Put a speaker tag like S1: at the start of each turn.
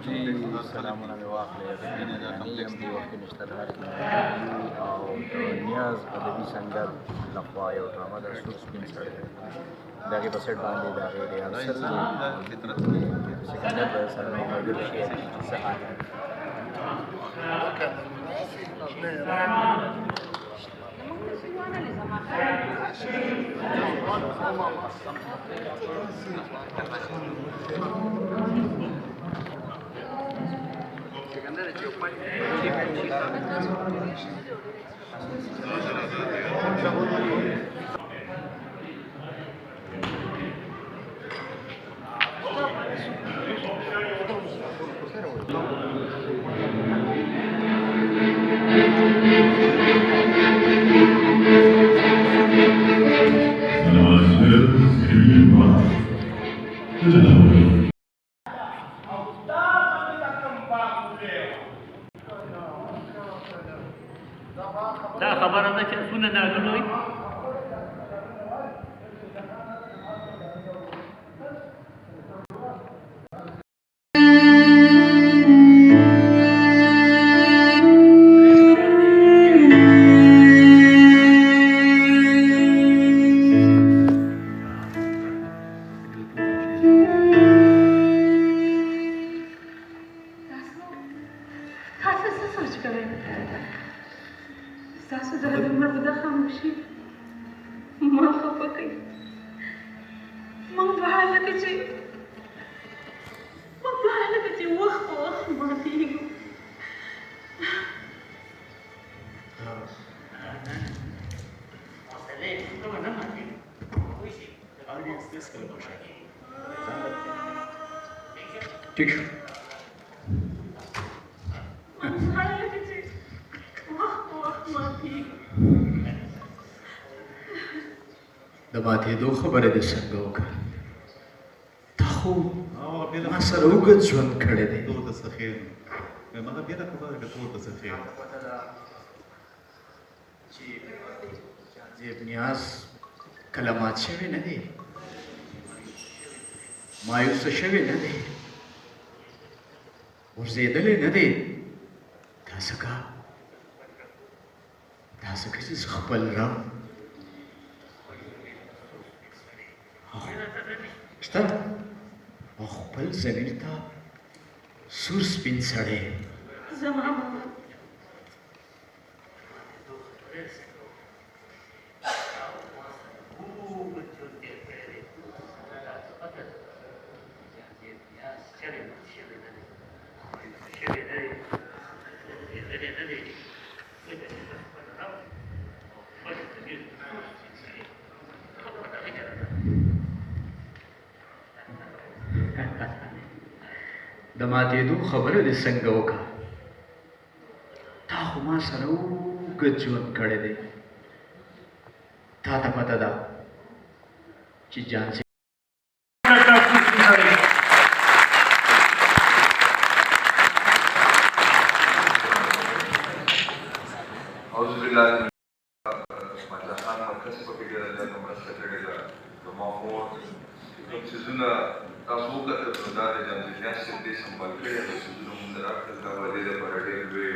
S1: جی سلامونه مې واخلې غني یم دې وخت کې نشترهار کې او د نیاز ادبي سنګر لخوا یو ډرامه ده سور سپین سړی د هغې په سیټ باندې د هغې ریهرسل سکندر سره مې ملګري شعر دي چې څه حال دی
S2: دا خبره ده چې څونه ناګنو وي
S3: تاسو د عمر په دغه خاموشي ما خفه کوي موږ په حاله کې چې وخت په وخت ماتېږو
S1: ٹھیک شو د ماتېدو خبره دې څنګه وکړه تا خو ما سره اوږد ژوند کړی دی چې جانزیب نیاز کله مات شوی نه دی مایوسه شوی نه دی غورځېدلی نه دی دا ځکه چې زه خپل رب شته او خپل ضمیر ته سور سپین سړی
S3: زما ماما
S1: د ماتېدو خبره دې څنګه وکړه تا خو ما سره اوږد ژوند کړی دی تا ته پته ده چې جانزیب
S4: خان مرکز پکې ډېره زیاته مرسته کړې ده زما مور کوم څیزونه تاسو وکتل نو دا د جانزیب نیاز صاحب دې سمبال کړي هغه څیزونه موږ راکړل دا به دې لپاره ډېر لوی